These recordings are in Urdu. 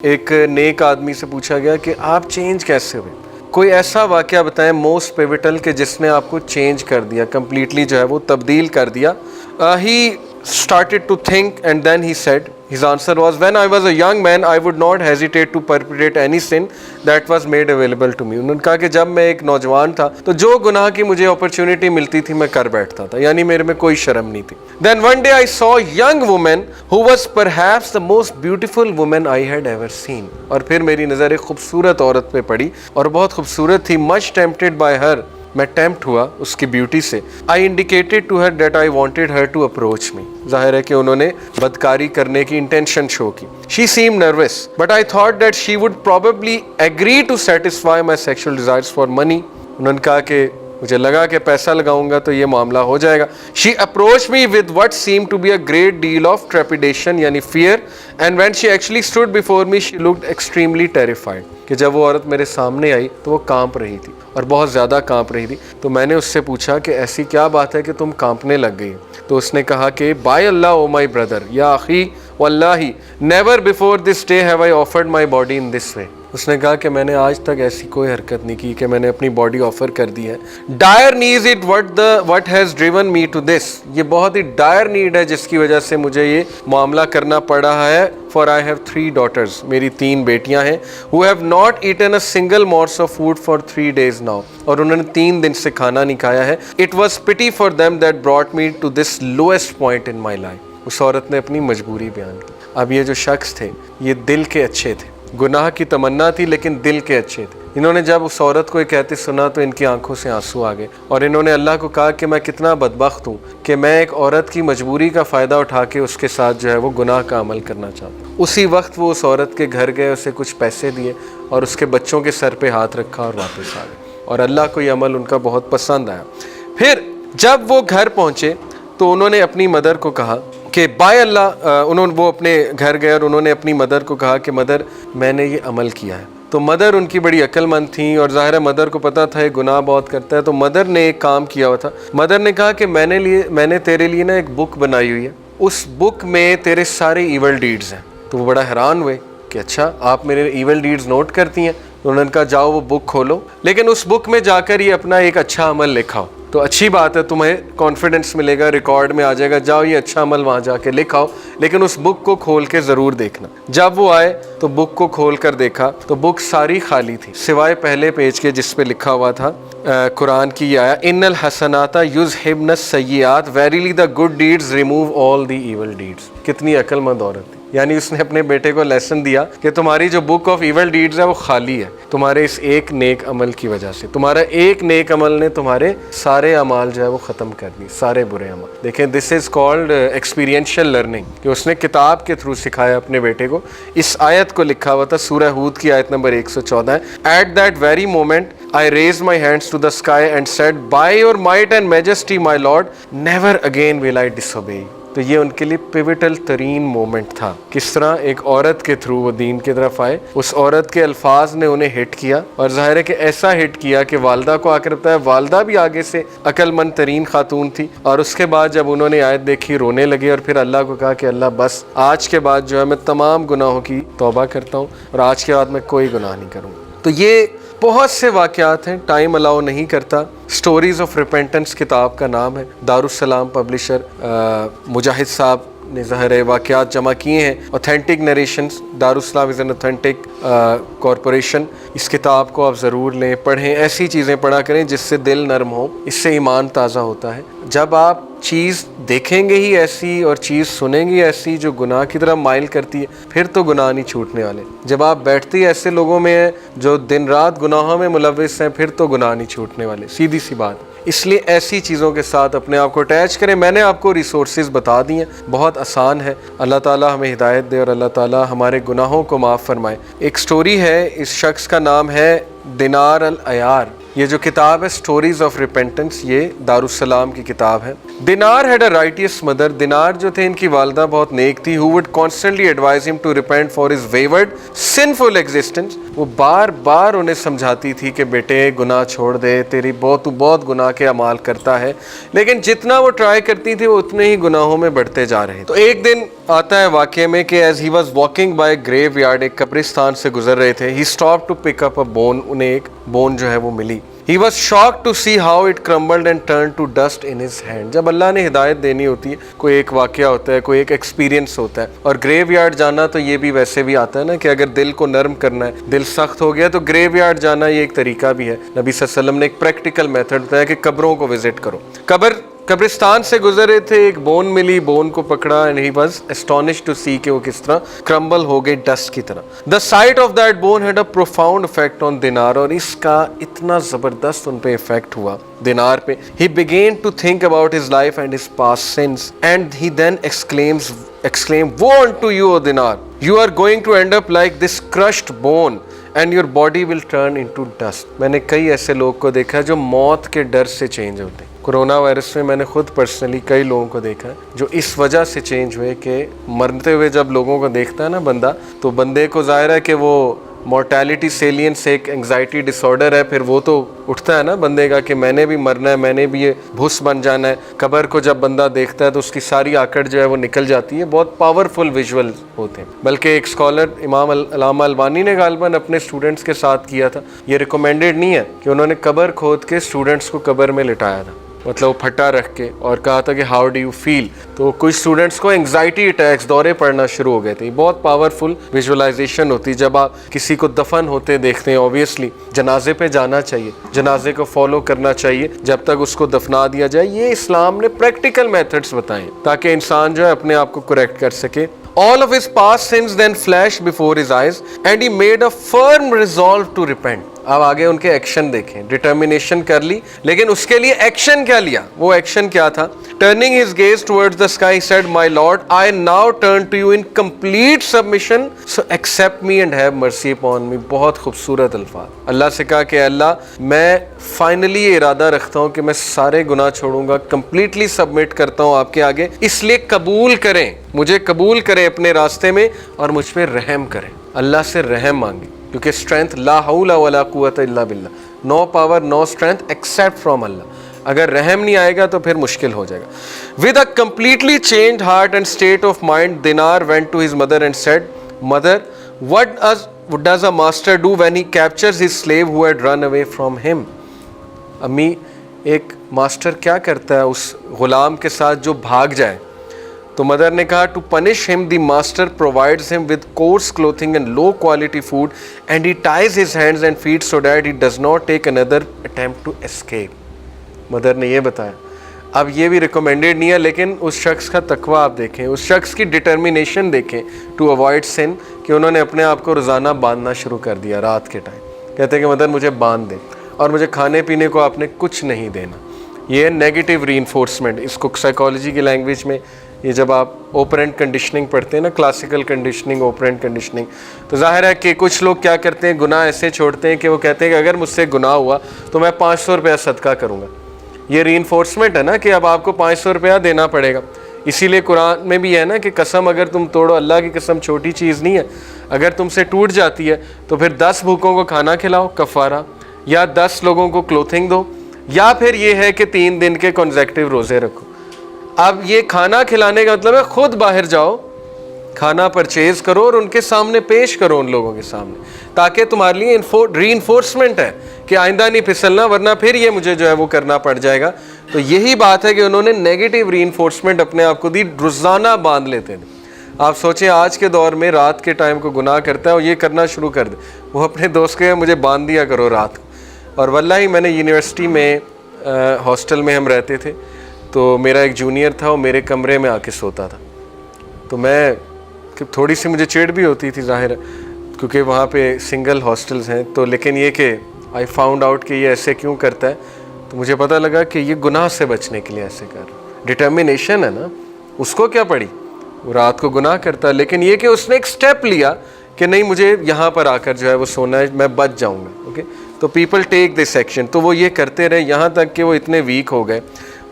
ایک نیک آدمی سے پوچھا گیا کہ آپ چینج کیسے ہوئے، کوئی ایسا واقعہ بتائیں موسٹ پیوٹل کہ جس نے آپ کو چینج کر دیا، کمپلیٹلی جو ہے وہ تبدیل کر دیا. He started to think and then he said, his answer was, when I was a young man I would not hesitate to perpetrate any sin that was made available to me. انہوں نے کہا کہ جب میں ایک نوجوان تھا تو جو گناہ کی مجھے اپرچونٹی ملتی تھی میں کر بیٹھتا تھا، یعنی میرے میں کوئی شرم نہیں تھی. Then one day I saw a young woman who was perhaps the most beautiful woman I had ever seen. اور پھر میری نظر ایک خوبصورت عورت پہ پڑی اور بہت خوبصورت تھی. Much tempted by her, میں ٹیمپٹ ہوا اس کی بیوٹی سے. I indicated to her that I wanted her to approach me. ظاہر ہے کہ انہوں نے بدکاری کرنے کی انٹینشن شو کی. She seemed nervous, but I thought that she would probably agree to satisfy my sexual desires for money. انہوں نے کہا کہ مجھے لگا کہ پیسہ لگاؤں گا تو یہ معاملہ ہو جائے گا. She approached me with what seemed to be a great deal of trepidation, یعنی fear, and when she actually stood before me she looked extremely terrified. کہ جب وہ عورت میرے سامنے آئی تو وہ کانپ رہی تھی اور بہت زیادہ کانپ رہی تھی. تو میں نے اس سے پوچھا کہ ایسی کیا بات ہے کہ تم کانپنے لگ گئی؟ تو اس نے کہا کہ by Allah O my brother یا اخی واللہ never before this day have I offered my body in this way. اس نے کہا کہ میں نے آج تک ایسی کوئی حرکت نہیں کی کہ میں نے اپنی باڈی آفر کر دی ہے. Dire need it what has driven me to this. یہ بہت ہی ڈائر نیڈ ہے جس کی وجہ سے مجھے یہ معاملہ کرنا پڑ رہا ہے. For I have 3 daughters. میری 3 بیٹیاں ہیں. Who have not eaten a single morsel of food for 3 days now. اور انہوں نے 3 دن سے کھانا نہیں کھایا ہے. It was pity for them that brought me to this lowest point in my life. اس عورت نے اپنی مجبوری بیان کی. اب یہ جو شخص تھے یہ دل کے اچھے تھے، گناہ کی تمنا تھی لیکن دل کے اچھے تھے. انہوں نے جب اس عورت کو یہ کہتے سنا تو ان کی آنکھوں سے آنسو آ گئے اور انہوں نے اللہ کو کہا کہ میں کتنا بدبخت ہوں کہ میں ایک عورت کی مجبوری کا فائدہ اٹھا کے اس کے ساتھ جو ہے وہ گناہ کا عمل کرنا چاہتا ہوں. اسی وقت وہ اس عورت کے گھر گئے، اسے کچھ پیسے دیے اور اس کے بچوں کے سر پہ ہاتھ رکھا اور واپس آ گئے. اور اللہ کو یہ عمل ان کا بہت پسند آیا. پھر جب وہ گھر پہنچے تو انہوں نے اپنی مدر کو کہا کہ بائے اللہ، وہ اپنے گھر گئے اور انہوں نے اپنی مدر کو کہا کہ مدر میں نے یہ عمل کیا ہے. تو مدر ان کی بڑی عقل مند تھیں اور ظاہر ہے مدر کو پتا تھا یہ گناہ بہت کرتا ہے. تو مدر نے ایک کام کیا ہوا تھا. مدر نے کہا کہ میں نے تیرے لیے نا ایک بک بنائی ہوئی ہے، اس بک میں تیرے سارے ایول ڈیڈز ہیں. تو وہ بڑا حیران ہوئے کہ اچھا آپ میرے ایول ڈیڈز نوٹ کرتی ہیں؟ تو انہوں نے کہا جاؤ وہ بک کھولو، لیکن اس بک میں جا کر یہ اپنا ایک اچھا عمل لکھاؤ. تو اچھی بات ہے، تمہیں کانفیڈنس ملے گا، ریکارڈ میں آ جائے گا، جاؤ یہ اچھا عمل وہاں جا کے لکھاؤ، لیکن اس بک کو کھول کے ضرور دیکھنا. جب وہ آئے تو بک کو کھول کر دیکھا تو بک ساری خالی تھی سوائے پہلے پیج کے جس پہ لکھا ہوا تھا قرآن کی یہ آیا ان الحسنات یذہبن السیئات verily the good deeds remove all the evil deeds. کتنی عقل مند عورت تھی. یعنی اس نے اپنے بیٹے کو لیسن دیا کہ تمہاری جو بک آف ایول ڈیڈز ہے وہ خالی ہے تمہارے اس ایک نیک عمل کی وجہ سے. تمہارا ایک نیک عمل نے تمہارے سارے اعمال جو ہے وہ ختم کر دی، سارے برے عمل. دیکھیں دس از کالڈ ایکسپیرینشیل لرننگ، کہ اس نے کتاب کے تھرو سکھایا اپنے بیٹے کو. اس آیت کو لکھا ہوا تھا سورہ ہود کی آیت نمبر 114 ہے. At that very moment I raised my hands to the sky and said, by your might and majesty, my Lord, never again will I disobey. تو یہ ان کے لیے پیوٹل ترین مومنٹ تھا. کس طرح ایک عورت کے تھرو وہ دین کی طرف آئے. اس عورت کے الفاظ نے انہیں ہٹ کیا اور ظاہر ہے کہ ایسا ہٹ کیا کہ والدہ کو آ کر بتایا. والدہ بھی آگے سے عقل مند ترین خاتون تھی اور اس کے بعد جب انہوں نے آیت دیکھی رونے لگے اور پھر اللہ کو کہا کہ اللہ بس آج کے بعد جو ہے میں تمام گناہوں کی توبہ کرتا ہوں اور آج کے بعد میں کوئی گناہ نہیں کروں. تو یہ بہت سے واقعات ہیں، ٹائم الاؤ نہیں کرتا. اسٹوریز آف ریپینٹنس کتاب کا نام ہے. دارالسلام پبلشر مجاہد صاحب نے ظاہر ہے واقعات جمع کیے ہیں. Authentic narrations, Darussalam is an authentic corporation. اس کتاب کو آپ ضرور لیں، پڑھیں، ایسی چیزیں پڑھا کریں جس سے دل نرم ہو، اس سے ایمان تازہ ہوتا ہے. جب آپ چیز دیکھیں گے ہی ایسی اور چیز سنیں گے ایسی جو گناہ کی طرف مائل کرتی ہے پھر تو گناہ نہیں چھوٹنے والے. جب آپ بیٹھتے ہی ایسے لوگوں میں ہیں جو دن رات گناہوں میں ملوث ہیں پھر تو گناہ نہیں چھوٹنے والے. سیدھی سی بات. اس لیے ایسی چیزوں کے ساتھ اپنے آپ کو اٹیچ کریں. میں نے آپ کو ریسورسز بتا دی ہیں، بہت آسان ہے. اللہ تعالیٰ ہمیں ہدایت دے اور اللہ تعالیٰ ہمارے گناہوں کو معاف فرمائے. ایک سٹوری ہے، اس شخص کا نام ہے دینار العیار. یہ جو کتاب ہے سٹوریز آف ریپینٹنس یہ دارالسلام کی کتاب ہے. دینار ہیڈ اے رائٹیس مدر. دینار جو تھے ان کی والدہ بہت نیک تھی. who would constantly advise him to repent for his wayward sinful existence. وہ بار بار انہیں سمجھاتی تھی کہ بیٹے گناہ چھوڑ دے، تو بہت گناہ کے اعمال کرتا ہے. لیکن جتنا وہ ٹرائی کرتی تھی وہ اتنے ہی گناہوں میں بڑھتے جا رہے. تو ایک دن آتا ہے واقعے میں کہ as he was walking by graveyard, ایک قبرستان سے گزر رہے تھے، he stop to pick up a bone, انہیں ایک بون جو ہے وہ ملی. He was shocked to see how it crumbled and turn to dust in his hand. جب اللہ نے ہدایت دینی ہوتی ہے، کوئی ایک واقعہ ہوتا ہے، کوئی ایک ایکسپیرینس ہوتا ہے، اور گریو یارڈ جانا تو یہ بھی ویسے بھی آتا ہے نا کہ اگر دل کو نرم کرنا ہے، دل سخت ہو گیا تو گریو یارڈ جانا یہ ایک طریقہ بھی ہے. نبی صلی اللہ علیہ وسلم نے ایک پریکٹیکل میتھڈ بتایا کہ قبروں کو وزٹ کرو. قبرستان سے گزرے تھے، ایک بون ملی، بون کو پکڑا، اینڈ ہی واز اسٹونشڈ ٹو سی کہ وہ کس طرح کرمبل ہو گئی ڈسٹ کی طرح. The sight of that bone had a profound effect on Dinar, اور اس کا اتنا زبردست ان پہ افیکٹ ہوا دینار پہ. He began to think about his life and his past sins and he then exclaim woe unto you O dinar, you are going to end up like this crushed bone and your body will turn into dust. میں نے کئی ایسے لوگ کو دیکھا جو موت کے ڈر سے چینج ہوتے ہیں. کرونا وائرس میں نے خود پرسنلی کئی لوگوں کو دیکھا ہے جو اس وجہ سے چینج ہوئے کہ مرتے ہوئے جب لوگوں کو دیکھتا ہے نا بندہ، تو بندے کو ظاہر ہے کہ وہ مورٹیلٹی سیلینس ایک انگزائٹی ڈس آرڈر ہے، پھر وہ تو اٹھتا ہے نا بندے کا کہ میں نے بھی مرنا ہے، میں نے بھی یہ بھس بن جانا ہے. قبر کو جب بندہ دیکھتا ہے تو اس کی ساری آکڑ جو ہے وہ نکل جاتی ہے. بہت پاورفل ویژول ہوتے ہیں. بلکہ ایک اسکالر امام علامہ البانی نے غالباً اپنے اسٹوڈنٹس کے ساتھ کیا تھا. یہ ریکمینڈیڈ نہیں ہے کہ انہوں نے قبر کھود کے اسٹوڈنٹس کو قبر میں لٹایا تھا، مطلب وہ پھٹا رکھ کے، اور کہا تھا کہ ہاؤ ڈو یو فیل. تو کچھ اسٹوڈنٹس کو انگزائٹی اٹیکس، دورے پڑنا شروع ہو گئے تھے. بہت پاورفل ویژولائزیشن ہوتی ہے. جب آپ کسی کو دفن ہوتے دیکھتے ہیں، اوبیسلی جنازے پہ جانا چاہیے، جنازے کو فالو کرنا چاہیے جب تک اس کو دفنا دیا جائے. یہ اسلام نے پریکٹیکل میتھڈس بتائے تاکہ انسان جو ہے اپنے آپ کو کریکٹ کر سکے. All of his past sins then flashed before his eyes and he made a firm resolve to repent. اب آگے ان کے ایکشن دیکھیں. ڈٹرمینیشن کر لی، لیکن اس کے لیے ایکشن کیا لیا؟ وہ ایکشن کیا تھا؟ Turning his gaze towards the sky, he said, My Lord, I now turn to you in complete submission, so accept me and have mercy upon me. بہت خوبصورت الفاظ. اللہ سے کہا کہ اللہ میں فائنلی یہ ارادہ رکھتا ہوں کہ میں سارے گناہ چھوڑوں گا، کمپلیٹلی سبمٹ کرتا ہوں آپ کے آگے، اس لیے قبول کریں، مجھے قبول کریں اپنے راستے میں اور مجھ پہ رحم کریں. اللہ سے رحم مانگیں، کیونکہ اسٹرینتھ لا حول ولا قوت الا باللہ، no power no strength except from Allah. اگر رحم نہیں آئے گا تو پھر مشکل ہو جائے گا. With a completely changed heart and state of mind, Dinar went to his mother and said, Mother, what does a master do when he captures his slave who had run away from him? امی، ایک ماسٹر کیا کرتا ہے اس غلام کے ساتھ جو بھاگ جائے؟ تو مدر نے کہا to punish him the master provides him with coarse clothing and low quality food and he ties his hands and feet so that he does not take اندر اٹیمپٹ ٹو اسکیپ. مدر نے یہ بتایا. اب یہ بھی ریکمینڈیڈ نہیں ہے، لیکن اس شخص کا تقوی آپ دیکھیں، اس شخص کی ڈٹرمینیشن دیکھیں ٹو اوائڈ سن، کہ انہوں نے اپنے آپ کو روزانہ باندھنا شروع کر دیا رات کے ٹائم. کہتے ہیں کہ مدر مجھے باندھ دے اور مجھے کھانے پینے کو آپ نے کچھ نہیں دینا. یہ نیگیٹو ری انفورسمنٹ، اس کو سائیکالوجی کی لینگویج میں یہ جب آپ اوپرینٹ کنڈیشننگ پڑھتے ہیں نا، کلاسیکل کنڈیشننگ، اوپرینٹ کنڈیشننگ، تو ظاہر ہے کہ کچھ لوگ کیا کرتے ہیں، گناہ ایسے چھوڑتے ہیں کہ وہ کہتے ہیں کہ اگر مجھ سے گناہ ہوا تو میں 500 روپیہ صدقہ کروں گا. یہ ری انفورسمنٹ ہے نا کہ اب آپ کو 500 روپیہ دینا پڑے گا. اسی لیے قرآن میں بھی ہے نا کہ قسم اگر تم توڑو، اللہ کی قسم چھوٹی چیز نہیں ہے، اگر تم سے ٹوٹ جاتی ہے تو پھر 10 بھوکوں کو کھانا کھلاؤ کفارہ، یا 10 لوگوں کو کلوتھنگ دو، یا پھر یہ ہے کہ 3 دن کے کنزیکٹیو روزے رکھو. اب یہ کھانا کھلانے کا مطلب ہے خود باہر جاؤ، کھانا پرچیز کرو اور ان کے سامنے پیش کرو، ان لوگوں کے سامنے، تاکہ تمہارے لیے ری انفورسمنٹ ہے کہ آئندہ نہیں پھسلنا، ورنہ پھر یہ مجھے جو ہے وہ کرنا پڑ جائے گا. تو یہی بات ہے کہ انہوں نے نیگیٹو ری انفورسمنٹ اپنے آپ کو دی، روزانہ باندھ لیتے تھے. آپ سوچیں آج کے دور میں رات کے ٹائم کو گناہ کرتا ہے اور یہ کرنا شروع کر دے. وہ اپنے دوست کے مجھے باندھ دیا کرو رات کو. اور واللہ میں نے یونیورسٹی میں ہاسٹل میں ہم رہتے تھے، تو میرا ایک جونیئر تھا، وہ میرے کمرے میں آ کے سوتا تھا. تو میں تھوڑی سی مجھے چڑ بھی ہوتی تھی ظاہر، کیونکہ وہاں پہ سنگل ہاسٹلز ہیں. تو لیکن یہ کہ آئی فاؤنڈ آؤٹ کہ یہ ایسے کیوں کرتا ہے، تو مجھے پتہ لگا کہ یہ گناہ سے بچنے کے لیے ایسے کر رہا ہے. ڈٹرمینیشن ہے نا، اس کو کیا پڑی، وہ رات کو گناہ کرتا ہے، لیکن یہ کہ اس نے ایک سٹیپ لیا کہ نہیں مجھے یہاں پر آ کر جو ہے وہ سونا ہے، میں بچ جاؤں گا. اوکے، تو پیپل ٹیک دس ایکشن. تو وہ یہ کرتے رہے یہاں تک کہ وہ اتنے ویک ہو گئے،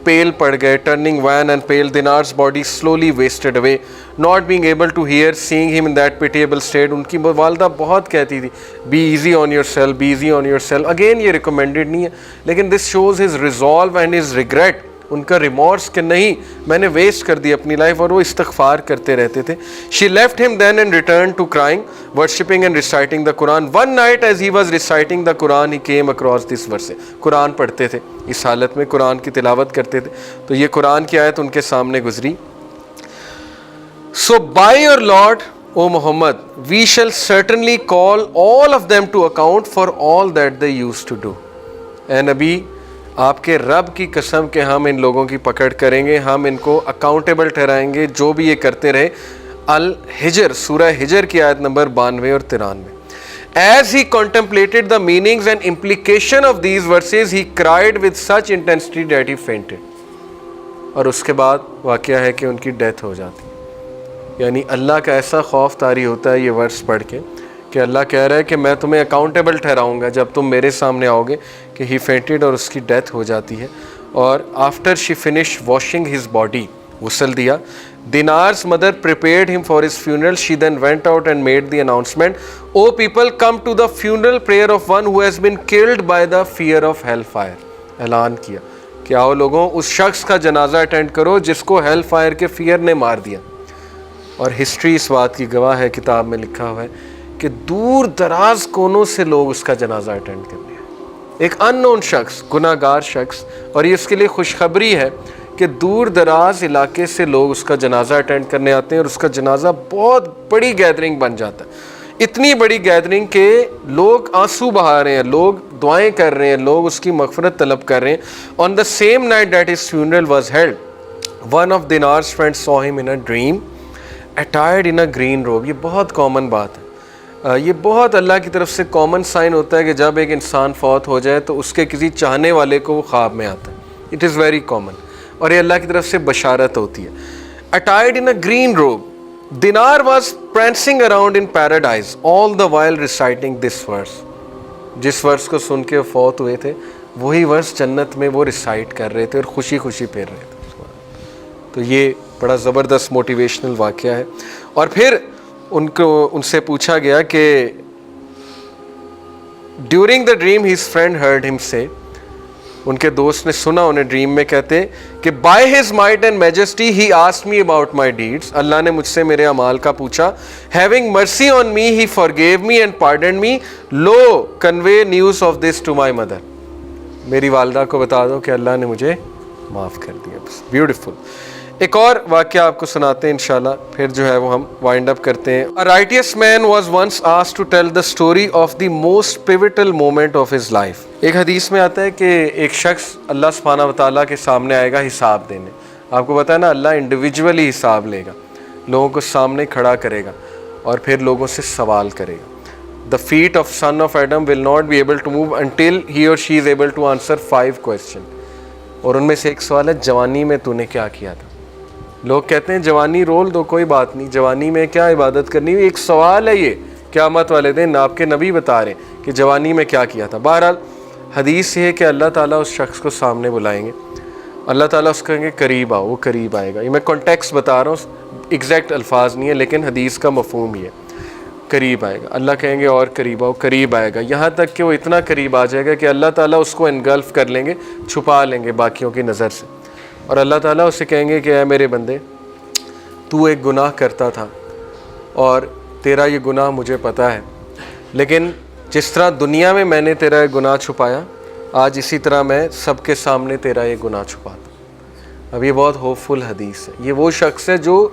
پیل پڑ گئے. ٹرننگ وین اینڈ پیل، دینار's body slowly wasted away, not being able to hear, seeing him in that pitiable state. ان کی والدہ بہت کہتی تھی be easy on yourself, be easy on yourself. Again یہ recommended نہیں ہے، لیکن this shows his resolve and his regret ان کا ریمورس کہ نہیں میں نے ویسٹ کر دی اپنی لائف, اور وہ استغفار کرتے رہتے تھے. She left him then and returned to crying, worshipping and reciting the Quran. One night as he was reciting the Quran, he came across this verse. قرآن پڑھتے تھے, اس حالت میں قرآن کی تلاوت کرتے تھے, تو یہ قرآن کی آیت ان کے سامنے گزری. So by your Lord, O Muhammad, we shall certainly call all of them to account for all that they used to do. اے نبی, آپ کے رب کی قسم کہ ہم ان لوگوں کی پکڑ کریں گے, ہم ان کو اکاؤنٹیبل ٹھہرائیں گے جو بھی یہ کرتے رہے. الحجر, سورہ ہجر کی آیت نمبر 92 اور 93. As he contemplated the meanings and implication of these verses, he cried with such intensity that he fainted. اور اس کے بعد واقعہ ہے کہ ان کی ڈیتھ ہو جاتی. یعنی اللہ کا ایسا خوف طاری ہوتا ہے یہ ورس پڑھ کے کہ اللہ کہہ رہا ہے کہ میں تمہیں اکاؤنٹیبل ٹھہراؤں گا جب تم میرے سامنے آؤ گے, کہ ہی فینٹڈ, اور اس کی ڈیتھ ہو جاتی ہے. اور after she finish washing his body, غسل دیا, Dinar's mother prepared him for his funeral. She then went out and made the announcement, "O people, come to the funeral prayer of one who has been killed by the fear of hellfire." اعلان کیا کہ آؤ لوگوں, اس شخص کا جنازہ اٹینڈ کرو جس کو ہیل فائر کے فیئر نے مار دیا. اور ہسٹری اس بات کی گواہ ہے, کتاب میں لکھا ہوا ہے کہ دور دراز کونوں سے لوگ اس کا جنازہ اٹینڈ کرنے ہیں. ایک ان نون شخص, گناہ گار شخص, اور یہ اس کے لیے خوشخبری ہے کہ دور دراز علاقے سے لوگ اس کا جنازہ اٹینڈ کرنے آتے ہیں, اور اس کا جنازہ بہت بڑی گیدرنگ بن جاتا ہے. اتنی بڑی گیدرنگ کہ لوگ آنسو بہا رہے ہیں, لوگ دعائیں کر رہے ہیں, لوگ اس کی مغفرت طلب کر رہے ہیں. On the same night that his funeral was held, one of Dinar's friends saw him in a dream, attired in a green robe. یہ بہت کامن بات ہے, یہ بہت اللہ کی طرف سے کامن سائن ہوتا ہے کہ جب ایک انسان فوت ہو جائے تو اس کے کسی چاہنے والے کو وہ خواب میں آتا ہے. اٹ از ویری کامن, اور یہ اللہ کی طرف سے بشارت ہوتی ہے. Attired in a green robe, Dinar was prancing around in paradise, all the while reciting this verse. جس ورس کو سن کے فوت ہوئے تھے وہی ورس جنت میں وہ ریسائٹ کر رہے تھے اور خوشی خوشی پھر رہے تھے. تو یہ بڑا زبردست موٹیویشنل واقعہ ہے. اور پھر ان سے پوچھا گیا کہ during the dream his friend heard ہم سے, ان کے دوست نے سنا انہیں ڈریم میں کہتے کہ by his might and majesty he asked me about my deeds, اللہ نے مجھ سے میرے اعمال کا پوچھا. Having mercy on me he forgave me and pardoned me, lo convey news of this to my mother. میری والدہ کو بتا دو کہ اللہ نے مجھے معاف کر دیا. بیوٹیفل. ایک اور واقعہ آپ کو سناتے ہیں انشاءاللہ, پھر جو ہے وہ ہم وائنڈ اپ کرتے ہیں. A righteous man was once asked to tell the story of the most pivotal moment of his life. ایک حدیث میں آتا ہے کہ ایک شخص اللہ سبحانہ وتعالیٰ کے سامنے آئے گا حساب دینے. آپ کو پتہ ہے نا, اللہ انڈیویجولی حساب لے گا, لوگوں کو سامنے کھڑا کرے گا اور پھر لوگوں سے سوال کرے گا. The feet of son of Adam will not be able to move until he or she is able to answer 5 questions. اور ان میں سے ایک سوال ہے, جوانی میں تو نے کیا کیا تھا. لوگ کہتے ہیں جوانی رول دو, کوئی بات نہیں, جوانی میں کیا عبادت کرنی. ایک سوال ہے یہ قیامت والے دن, آپ کے نبی بتا رہے ہیں کہ جوانی میں کیا کیا تھا. بہرحال حدیث یہ ہے کہ اللہ تعالیٰ اس شخص کو سامنے بلائیں گے, اللہ تعالیٰ اس کو کہیں گے قریب آؤ, وہ قریب آئے گا. یہ میں کانٹیکسٹ بتا رہا ہوں, ایگزیکٹ الفاظ نہیں ہے, لیکن حدیث کا مفہوم ہی ہے. قریب آئے گا, اللہ کہیں گے اور قریب آؤ, قریب آئے گا, یہاں تک کہ وہ اتنا قریب آ جائے گا کہ اللہ تعالیٰ اس کو انگلف کر لیں گے, چھپا لیں گے باقیوں کی نظر سے. اور اللہ تعالیٰ اسے کہیں گے کہ اے میرے بندے, تو ایک گناہ کرتا تھا اور تیرا یہ گناہ مجھے پتہ ہے, لیکن جس طرح دنیا میں میں نے تیرا یہ گناہ چھپایا, آج اسی طرح میں سب کے سامنے تیرا یہ گناہ چھپاتا. اب یہ بہت ہوپ فل حدیث ہے. یہ وہ شخص ہے جو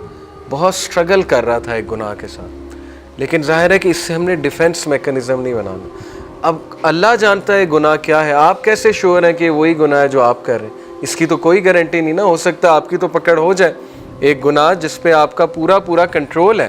بہت سٹرگل کر رہا تھا ایک گناہ کے ساتھ, لیکن ظاہر ہے کہ اس سے ہم نے ڈیفنس میکنزم نہیں بنانا. اب اللہ جانتا ہے گناہ کیا ہے, آپ کیسے شور ہیں کہ وہی گناہ ہے جو آپ کر رہے ہیں. اس کی تو کوئی گارنٹی نہیں نا, ہو سکتا ہے آپ کی تو پکڑ ہو جائے. ایک گناہ جس پہ آپ کا پورا کنٹرول ہے,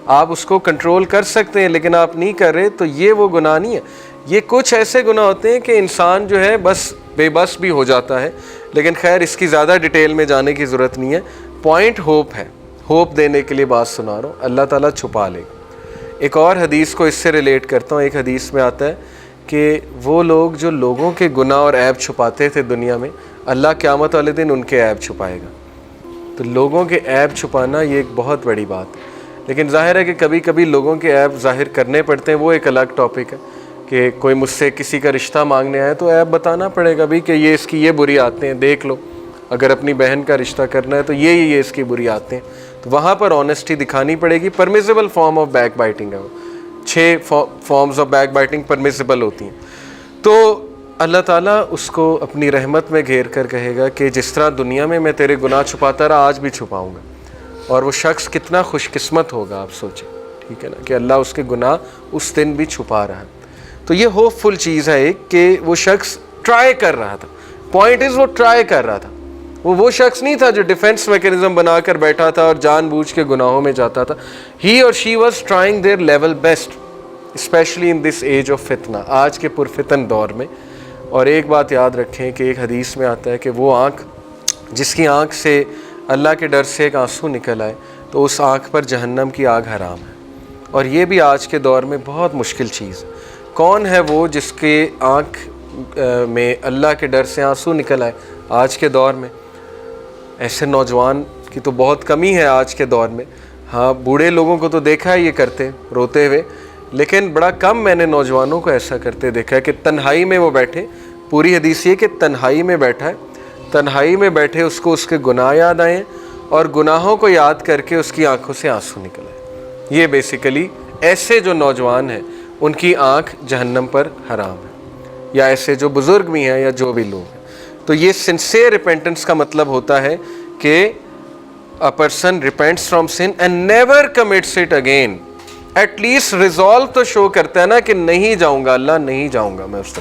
آپ اس کو کنٹرول کر سکتے ہیں, لیکن آپ نہیں کر رہے, تو یہ وہ گناہ نہیں ہے. یہ کچھ ایسے گناہ ہوتے ہیں کہ انسان جو ہے بس بے بس بھی ہو جاتا ہے, لیکن خیر اس کی زیادہ ڈیٹیل میں جانے کی ضرورت نہیں ہے. پوائنٹ ہوپ ہے, ہوپ دینے کے لیے بات سنا رہا ہوں, اللہ تعالیٰ چھپا لے گا. ایک اور حدیث کو اس سے ریلیٹ کرتا ہوں. ایک حدیث میں آتا ہے کہ وہ لوگ جو لوگوں کے گناہ اور عیب چھپاتے تھے دنیا میں, اللہ قیامت والے دن ان کے عیب چھپائے گا. تو لوگوں کے عیب چھپانا یہ ایک بہت بڑی بات ہے, لیکن ظاہر ہے کہ کبھی کبھی لوگوں کے عیب ظاہر کرنے پڑتے ہیں, وہ ایک الگ ٹاپک ہے. کہ کوئی مجھ سے کسی کا رشتہ مانگنے آئے تو عیب بتانا پڑے گا بھی کہ یہ اس کی یہ بری عادتیں ہیں, دیکھ لو. اگر اپنی بہن کا رشتہ کرنا ہے تو یہ اس کی بری عادتیں ہیں. تو وہاں پر آنیسٹی دکھانی پڑے گی. پرمیزیبل فارم آف بیک بائٹنگ ہے وہ, 6 فارمز آف بیک بائٹنگ پرمیزیبل ہوتی ہیں. تو اللہ تعالیٰ اس کو اپنی رحمت میں گھیر کر کہے گا کہ جس طرح دنیا میں میں تیرے گناہ چھپاتا رہا, آج بھی چھپاؤں گا. اور وہ شخص کتنا خوش قسمت ہوگا آپ سوچیں, ٹھیک ہے نا, کہ اللہ اس کے گناہ اس دن بھی چھپا رہا ہے. تو یہ ہوپ فل چیز ہے ایک, کہ وہ شخص ٹرائی کر رہا تھا. پوائنٹ از وہ ٹرائی کر رہا تھا. وہ شخص نہیں تھا جو ڈیفنس میکینزم بنا کر بیٹھا تھا اور جان بوجھ کے گناہوں میں جاتا تھا. ہی اور she was trying their level best, especially in this age of فتنہ, آج کے پرفتن دور میں. اور ایک بات یاد رکھیں کہ ایک حدیث میں آتا ہے کہ وہ آنکھ جس کی آنکھ سے اللہ کے ڈر سے ایک آنسو نکل آئے تو اس آنکھ پر جہنم کی آگ حرام ہے. اور یہ بھی آج کے دور میں بہت مشکل چیز ہے. کون ہے وہ جس کے آنکھ میں اللہ کے ڈر سے آنسو نکل آئے آج کے دور میں؟ ایسے نوجوان کی تو بہت کمی ہے آج کے دور میں. ہاں, بوڑھے لوگوں کو تو دیکھا ہے یہ کرتے روتے ہوئے, لیکن بڑا کم میں نے نوجوانوں کو ایسا کرتے دیکھا ہے کہ تنہائی میں وہ بیٹھے. پوری حدیث یہ کہ تنہائی میں بیٹھا ہے, تنہائی میں بیٹھے اس کو اس کے گناہ یاد آئیں اور گناہوں کو یاد کر کے اس کی آنکھوں سے آنسو نکل آئے. یہ بیسیکلی ایسے جو نوجوان ہیں ان کی آنکھ جہنم پر حرام ہے, یا ایسے جو بزرگ بھی ہیں یا جو بھی لوگ ہیں. تو یہ سنسیئر ریپینٹنس کا مطلب ہوتا ہے کہ a person repents from sin and never commits it again. At least resolve to show کرتا ہے نا کہ نہیں جاؤں گا اللہ, نہیں جاؤں گا میں اس طرف.